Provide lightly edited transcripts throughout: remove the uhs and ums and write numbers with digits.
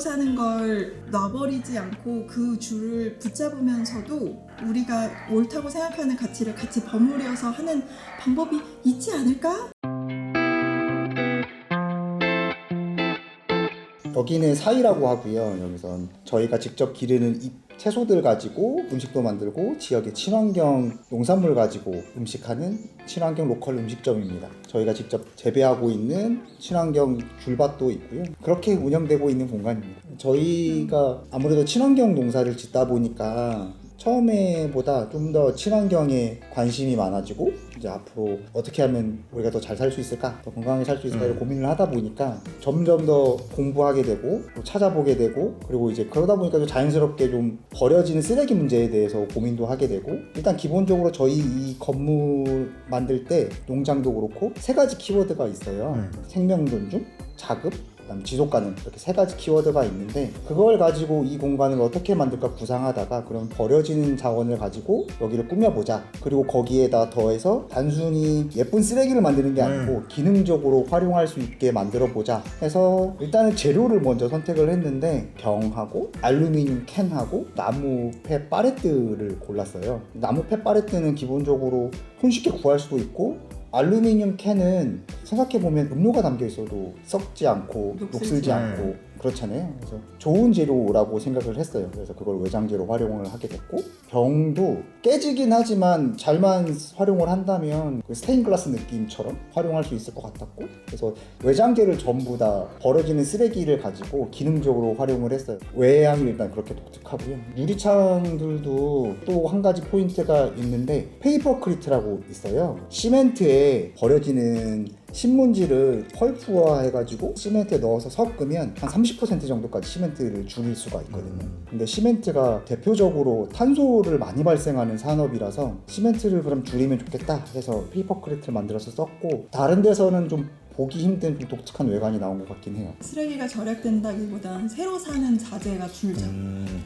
먹고 사는 걸 놔버리지 않고 그 줄을 붙잡으면서도 우리가 옳다고 생각하는 가치를 같이 버무려서 하는 방법이 있지 않을까? 여기는 사이라고 하고요. 여기선 저희가 직접 기르는 채소들 가지고 음식도 만들고 지역의 친환경 농산물 가지고 음식하는 친환경 로컬 음식점입니다. 저희가 직접 재배하고 있는 친환경 귤밭도 있고요. 그렇게 운영되고 있는 공간입니다. 저희가 아무래도 친환경 농사를 짓다 보니까 처음에보다 좀 더 친환경에 관심이 많아지고 이제 앞으로 어떻게 하면 우리가 더 잘 살 수 있을까, 더 건강하게 살 수 있을까를 고민을 하다 보니까 점점 더 공부하게 되고 또 찾아보게 되고, 그리고 이제 그러다 보니까 좀 자연스럽게 좀 버려지는 쓰레기 문제에 대해서 고민도 하게 되고, 일단 기본적으로 저희 이 건물 만들 때 농장도 그렇고 세 가지 키워드가 있어요. 생명 존중, 자급, 지속 가능, 이렇게 세 가지 키워드가 있는데, 그걸 가지고 이 공간을 어떻게 만들까 구상하다가 그럼 버려지는 자원을 가지고 여기를 꾸며보자, 그리고 거기에다 더해서 단순히 예쁜 쓰레기를 만드는 게 아니고 기능적으로 활용할 수 있게 만들어보자 해서 일단은 재료를 먼저 선택을 했는데 병하고 알루미늄 캔하고 나무 폐 파레트를 골랐어요. 나무 폐 파레트는 기본적으로 손쉽게 구할 수도 있고, 알루미늄 캔은 생각해보면 음료가 담겨 있어도 썩지 않고 녹슬지 않고 그렇잖아요. 그래서 좋은 재료라고 생각을 했어요. 그래서 그걸 외장재로 활용을 하게 됐고, 병도 깨지긴 하지만 잘만 활용을 한다면 그 스테인글라스 느낌처럼 활용할 수 있을 것 같았고, 그래서 외장재를 전부 다 버려지는 쓰레기를 가지고 기능적으로 활용을 했어요. 외양이 일단 그렇게 독특하고요. 유리창들도 또 한 가지 포인트가 있는데 페이퍼 크리트라고 있어요. 시멘트에 버려지는 신문지를 펄프화 해가지고 시멘트에 넣어서 섞으면 한 30% 정도까지 시멘트를 줄일 수가 있거든요. 근데 시멘트가 대표적으로 탄소를 많이 발생하는 산업이라서 시멘트를 그럼 줄이면 좋겠다 해서 페이퍼 크리트를 만들어서 썼고, 다른 데서는 좀 보기 힘든 좀 독특한 외관이 나온 것 같긴 해요. 쓰레기가 절약된다기보단 새로 사는 자재가 줄죠.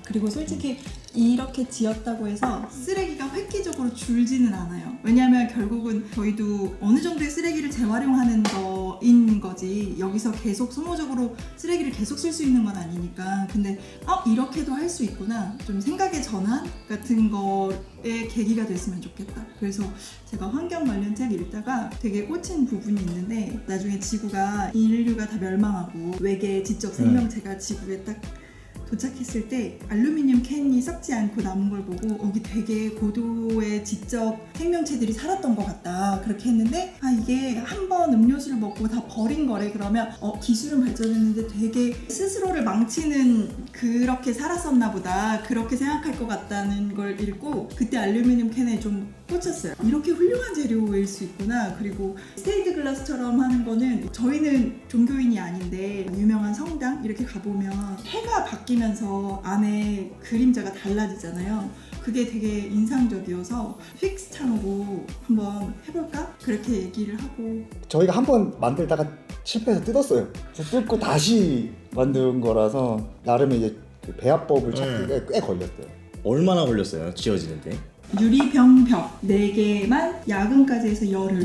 그리고 솔직히 이렇게 지었다고 해서 쓰레기가 획기적으로 줄지는 않아요. 왜냐하면 결국은 저희도 어느 정도의 쓰레기를 재활용하는 거인 거지, 여기서 계속 소모적으로 쓰레기를 계속 쓸 수 있는 건 아니니까. 근데 이렇게도 할 수 있구나, 좀 생각의 전환 같은 거에 계기가 됐으면 좋겠다. 그래서 제가 환경 관련 책 읽다가 되게 꽂힌 부분이 있는데, 나중에 지구가 인류가 다 멸망하고 외계 지적 생명체가 지구에 딱 도착했을 때 알루미늄 캔이 썩지 않고 남은 걸 보고 여기 되게 고도의 지적 생명체들이 살았던 것 같다, 그렇게 했는데, 이게 한 번 음료수를 먹고 다 버린 거래. 그러면 기술은 발전했는데 되게 스스로를 망치는, 그렇게 살았었나 보다, 그렇게 생각할 것 같다는 걸 읽고 그때 알루미늄 캔에 좀 꽂혔어요. 이렇게 훌륭한 재료일 수 있구나. 그리고 스테인드 글라스처럼 하는 거는, 저희는 종교인이 아닌데 유명한 성당 이렇게 가보면 해가 바뀌면서 안에 그림자가 달라지잖아요. 그게 되게 인상적이어서 픽스창으로 한번 해볼까? 그렇게 얘기를 하고, 저희가 한번 만들다가 실패해서 뜯었어요. 뜯고 다시 만든 거라서 나름의 이제 그 배합법을 찾기가 꽤 걸렸어요. 얼마나 걸렸어요, 지어지는데? 유리병 벽 4개만 야근까지 해서 열흘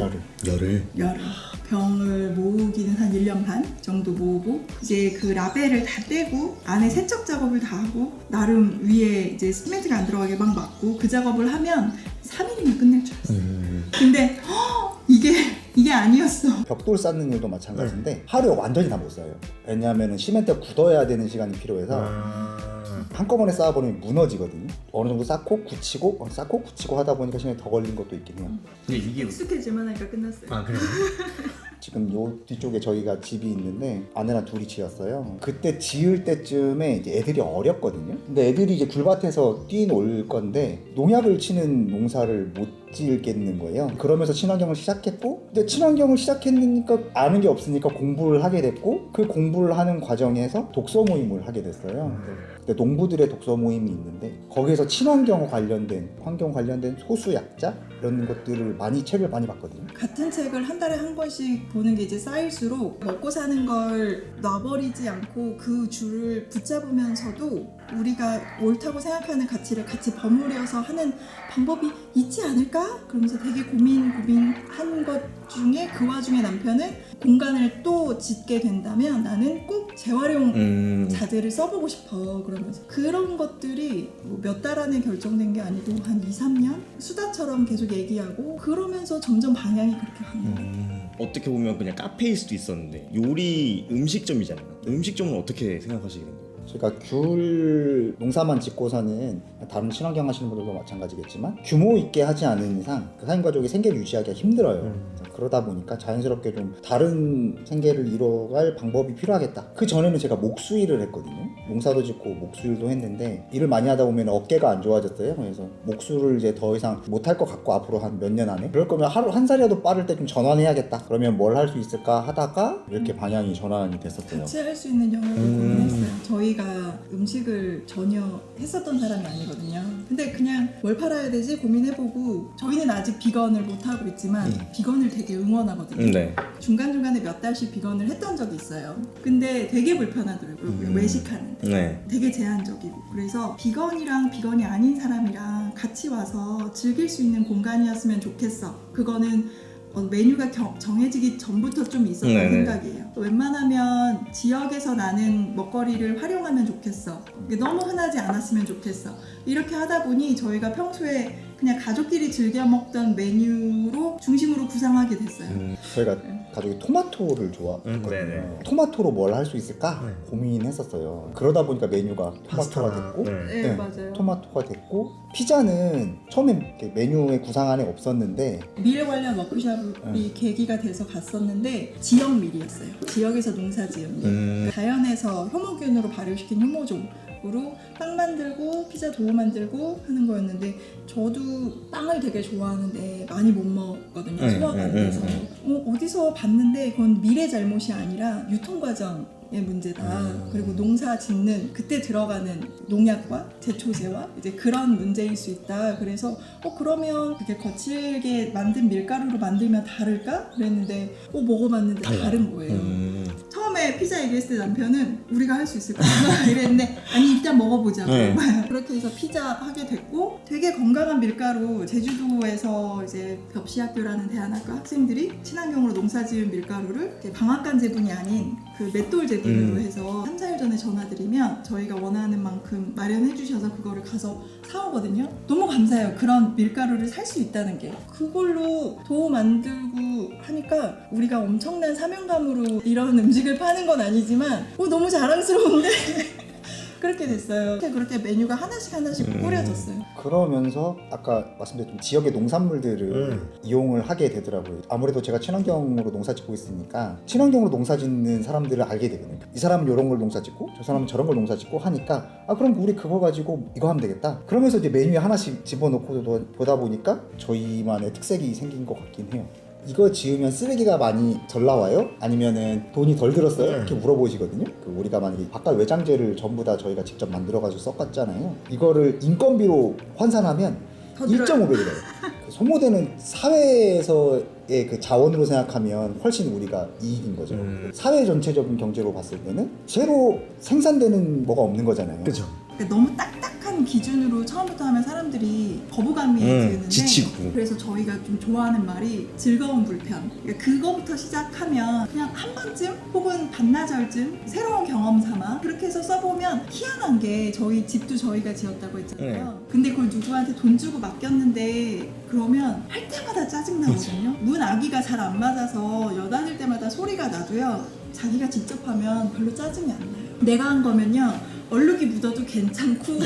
병을 모으기는 한 1년 반 정도 모으고, 이제 그 라벨을 다 떼고 안에 세척 작업을 다 하고 나름 위에 이제 시멘트가 안 들어가게 막 막고, 그 작업을 하면 3일이면 끝낼 줄 알았어요. 근데 이게 아니었어. 벽돌 쌓는 일도 마찬가지인데 하루에 완전히 다 못 쌓아요. 왜냐하면 시멘트가 굳어야 되는 시간이 필요해서 한꺼번에 쌓아버리면 무너지거든요. 어느 정도 쌓고 굳히고 하다 보니까 시간이 더 걸린 것도 있긴 해요. 근데 이게 익숙해질만 하니까 끝났어요. 그래요? 지금 요 뒤쪽에 저희가 집이 있는데 아내랑 둘이 지었어요. 그때 지을 때쯤에 이제 애들이 어렸거든요. 근데 애들이 이제 굴밭에서 뛰놀 건데 농약을 치는 농사를 못 지겠는 거예요. 그러면서 친환경을 시작했고, 근데 친환경을 시작했으니까 아는 게 없으니까 공부를 하게 됐고, 그 공부를 하는 과정에서 독서 모임을 하게 됐어요. 근데 농부들의 독서 모임이 있는데 거기에서 친환경 관련된, 환경 관련된 소수약자 이런 것들을 책을 많이 봤거든요. 같은 책을 한 달에 한 권씩 보는 게 이제 쌓일수록 먹고 사는 걸 놔버리지 않고 그 줄을 붙잡으면서도 우리가 옳다고 생각하는 가치를 같이 버무려서 하는 방법이 있지 않을까? 그러면서 되게 고민한 것 중에 그 와중에 남편은 공간을 또 짓게 된다면 나는 꼭 재활용 자재를 써보고 싶어 그러면서 그런 것들이 뭐 몇 달 안에 결정된 게 아니고 한 2, 3년? 수다처럼 계속 얘기하고 그러면서 점점 방향이 그렇게 간 거예요. 어떻게 보면 그냥 카페일 수도 있었는데 요리 음식점이잖아요. 음식점은 어떻게 생각하시게 된 거예요? 제가 귤 농사만 짓고서는 다른 친환경 하시는 분들도 마찬가지겠지만 규모 있게 하지 않은 이상 그 사인 가족의 생계를 유지하기가 힘들어요. 그러다 보니까 자연스럽게 좀 다른 생계를 이뤄갈 방법이 필요하겠다. 그 전에는 제가 목수일을 했거든요. 농사도 짓고 목수일도 했는데 일을 많이 하다 보면 어깨가 안 좋아졌어요. 그래서 목수를 이제 더 이상 못할 것 같고 앞으로 한 몇 년 안에 그럴 거면 하루 한 살이라도 빠를 때 좀 전환해야겠다. 그러면 뭘 할 수 있을까 하다가 이렇게 방향이 전환이 됐었어요. 같이 할 수 있는 영역을 고민했어요. 저희가 음식을 전혀 했었던 사람이 아니거든요. 근데 그냥 뭘 팔아야 되지 고민해보고 저희는 아직 비건을 못하고 있지만 비건을 되게 응원하거든요. 네. 중간중간에 몇 달씩 비건을 했던 적이 있어요. 근데 되게 불편하더라고요. 외식하는데. 네. 되게 제한적이고 그래서 비건이랑 비건이 아닌 사람이랑 같이 와서 즐길 수 있는 공간이었으면 좋겠어. 그거는 메뉴가 정해지기 전부터 좀 있었던 네네. 생각이에요. 웬만하면 지역에서 나는 먹거리를 활용하면 좋겠어. 이게 너무 흔하지 않았으면 좋겠어. 이렇게 하다 보니 저희가 평소에 그냥 가족끼리 즐겨 먹던 메뉴로 중심으로 구상하게 됐어요. 저희가 가족이 토마토를 좋아했거든요. 네네. 토마토로 뭘 할 수 있을까 고민했었어요. 그러다 보니까 메뉴가 토마토가 됐고 네, 맞아요. 토마토가 됐고 피자는 처음엔 이렇게 메뉴의 구상 안에 없었는데 밀 관련 워크숍이 계기가 돼서 갔었는데 지역 밀이었어요. 지역에서 농사 지은 밀. 자연에서 효모균으로 발효시킨 효모종으로 빵 만들고 피자 도우 만들고 하는 거였는데 저도 빵을 되게 좋아하는데 많이 못 먹거든요. 소화가 안 돼서 어디서 봤는데 그건 밀의 잘못이 아니라 유통 과정의 문제다. 그리고 농사 짓는 그때 들어가는 농약과 제초제와 이제 그런 문제일 수 있다. 그래서 그러면 그게 거칠게 만든 밀가루로 만들면 다를까? 그랬는데 먹어봤는데 다른 거예요. 처음에 피자 얘기했을 때 남편은 우리가 할 수 있을까? 이랬는데 아니 일단 먹어보자고. 그렇게 해서 피자 하게 됐고 되게 건강한 밀가루 제주도에서 이제 벽시학교라는 대안학과 학생들이 친환경으로 농사지은 밀가루를 이렇게 방앗간 제분이 아닌 그 맷돌 제분으로 해서 3, 4일 전에 전화드리면 저희가 원하는 만큼 마련해 주셔서 그거를 가서 사오거든요. 너무 감사해요. 그런 밀가루를 살 수 있다는 게. 그걸로 도우 만들고 하니까 우리가 엄청난 사명감으로 이런 음식을 파는 건 아니지만 너무 자랑스러운데 그렇게 됐어요. 그렇게 메뉴가 하나씩 꾸려졌어요. 그러면서 아까 말씀드렸던 지역의 농산물들을 이용을 하게 되더라고요. 아무래도 제가 친환경으로 농사 짓고 있으니까 친환경으로 농사 짓는 사람들을 알게 되거든요. 이 사람은 이런 걸 농사 짓고 저 사람은 저런 걸 농사 짓고 하니까 그럼 우리 그거 가지고 이거 하면 되겠다. 그러면서 이제 메뉴에 하나씩 집어넣고 보다 보니까 저희만의 특색이 생긴 것 같긴 해요. 이거 지으면 쓰레기가 많이 덜 나와요? 아니면은 돈이 덜 들었어요? 이렇게 물어보시거든요. 우리가 만약에 바깥 외장재를 전부 다 저희가 직접 만들어가지고 섞었잖아요. 이거를 인건비로 환산하면 1.5배 들어요. 소모되는 사회에서의 그 자원으로 생각하면 훨씬 우리가 이익인 거죠. 사회 전체적인 경제로 봤을 때는 제로 생산되는 뭐가 없는 거잖아요. 그죠. 너무 딱딱한 기준으로 처음부터 하면 사람들이 거부감이 드는데 지치고. 그래서 저희가 좀 좋아하는 말이 즐거운 불편. 그러니까 그거부터 시작하면 그냥 한 번쯤 혹은 반나절쯤 새로운 경험 삼아 그렇게 해서 써보면 희한한 게 저희 집도 저희가 지었다고 했잖아요. 근데 그걸 누구한테 돈 주고 맡겼는데 그러면 할 때마다 짜증나거든요. 문 아기가 잘 안 맞아서 여다닐 때마다 소리가 나도요. 자기가 직접 하면 별로 짜증이 안 나요. 내가 한 거면요. 얼룩이 묻어도 괜찮고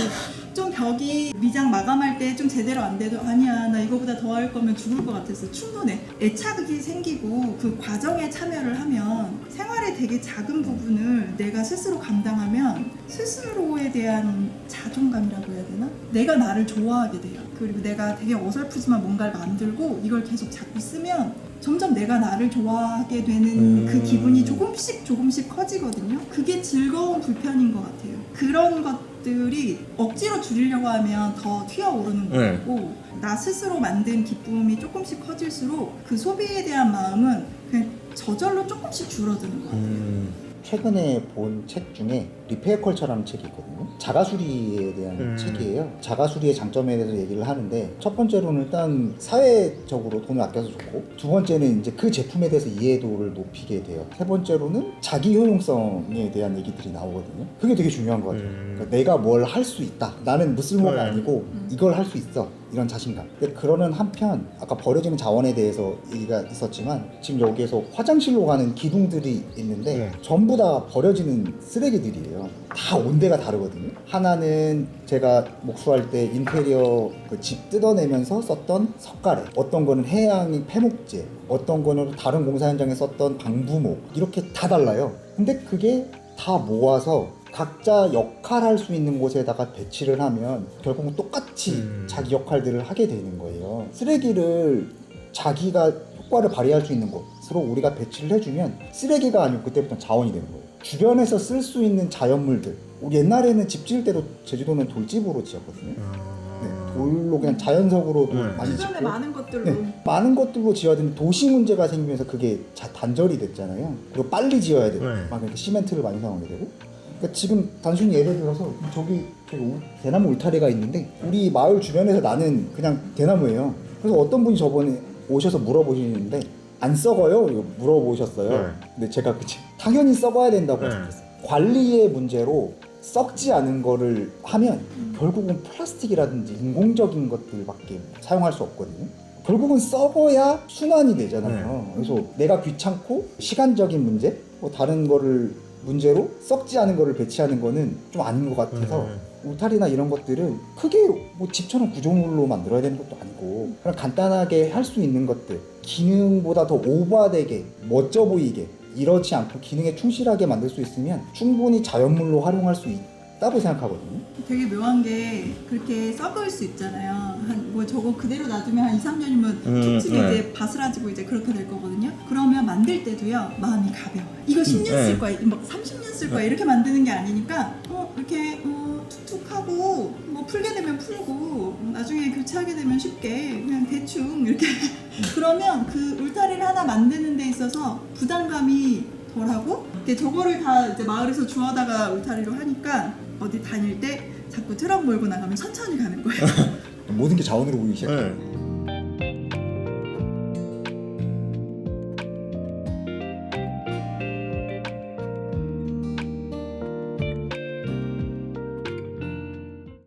좀 벽이 미장 마감할 때 좀 제대로 안 돼도 아니야 나 이거보다 더 할 거면 죽을 것 같아서 충분해. 애착이 생기고 그 과정에 참여를 하면 생활의 되게 작은 부분을 내가 스스로 감당하면 스스로에 대한 자존감이라고 해야 되나? 내가 나를 좋아하게 돼요. 그리고 내가 되게 어설프지만 뭔가를 만들고 이걸 계속 자꾸 쓰면 점점 내가 나를 좋아하게 되는 그 기분이 조금씩 커지거든요. 그게 즐거운 불편인 것 같아요. 그런 것들이 억지로 줄이려고 하면 더 튀어오르는 거고 나 스스로 만든 기쁨이 조금씩 커질수록 그 소비에 대한 마음은 그냥 저절로 조금씩 줄어드는 것 같아요. 최근에 본 책 중에 리페어 컬처라는 책이 있거든요. 자가수리에 대한 책이에요. 자가수리의 장점에 대해서 얘기를 하는데 첫 번째로는 일단 사회적으로 돈을 아껴서 좋고 두 번째는 이제 그 제품에 대해서 이해도를 높이게 돼요. 세 번째로는 자기 효용성에 대한 얘기들이 나오거든요. 그게 되게 중요한 것 같아요. 그러니까 내가 뭘 할 수 있다. 나는 무쓸모가 아니고 이걸 할 수 있어. 이런 자신감. 근데 그러는 한편 아까 버려지는 자원에 대해서 얘기가 있었지만 지금 여기에서 화장실로 가는 기둥들이 있는데 전부 다 버려지는 쓰레기들이에요. 다 온대가 다르거든요. 하나는 제가 목수할 때 인테리어 그 집 뜯어내면서 썼던 석가래, 어떤 거는 해양 폐목재, 어떤 거는 다른 공사 현장에 썼던 방부목, 이렇게 다 달라요. 근데 그게 다 모아서 각자 역할할 수 있는 곳에다가 배치를 하면 결국은 똑같이 자기 역할들을 하게 되는 거예요. 쓰레기를 자기가 효과를 발휘할 수 있는 곳으로 우리가 배치를 해주면 쓰레기가 아니고 그때부터 자원이 되는 거예요. 주변에서 쓸 수 있는 자연물들, 우리 옛날에는 집 지을 때도 제주도는 돌집으로 지었거든요. 네, 돌로 그냥 자연석으로 많이 주변에 짓고 많은 것들로 네, 많은 것들로 지어야 되는데 도시 문제가 생기면서 그게 단절이 됐잖아요. 그리고 빨리 지어야 되고 막 이렇게 시멘트를 많이 사용하게 되고. 그러니까 지금 단순히 예를 들어서 저기 대나무 울타리가 있는데 우리 마을 주변에서 나는 그냥 대나무예요. 그래서 어떤 분이 저번에 오셔서 물어보시는데 안 썩어요? 이거 물어보셨어요. 근데 제가 당연히 썩어야 된다고 말씀드렸어요. 관리의 문제로 썩지 않은 거를 하면 결국은 플라스틱이라든지 인공적인 것들밖에 사용할 수 없거든요. 결국은 썩어야 순환이 되잖아요. 그래서 내가 귀찮고 시간적인 문제, 뭐 다른 거를 문제로 썩지 않은 거를 배치하는 거는 좀 아닌 것 같아서 울타리나 이런 것들은 크게 뭐 집처럼 구조물로 만들어야 되는 것도 아니고 그냥 간단하게 할 수 있는 것들, 기능보다 더 오버되게 멋져 보이게 이렇지 않고 기능에 충실하게 만들 수 있으면 충분히 자연물로 활용할 수 있다고 생각하거든요. 되게 묘한 게 그렇게 썩을 수 있잖아요. 한 뭐 저거 그대로 놔두면 한 2, 3년이면 툭툭이 이제 바스라지고 이제 그렇게 될 거거든요. 그러면 만들 때도요 마음이 가벼워요. 이거 10년 쓸 거야, 막 30년 쓸 거야 이렇게 만드는 게 아니니까 이렇게 툭툭 하고 뭐 풀게 되면 풀고 나중에 교체하게 되면 쉽게 그냥 대충 이렇게 그러면 그 울타리를 하나 만드는 데 있어서 부담감이 덜하고 저거를 다 이제 마을에서 주워다가 울타리로 하니까 어디 다닐 때 자꾸 트럭 몰고 나가면 천천히 가는 거예요. 모든 게 자원으로 보이기 시작해요.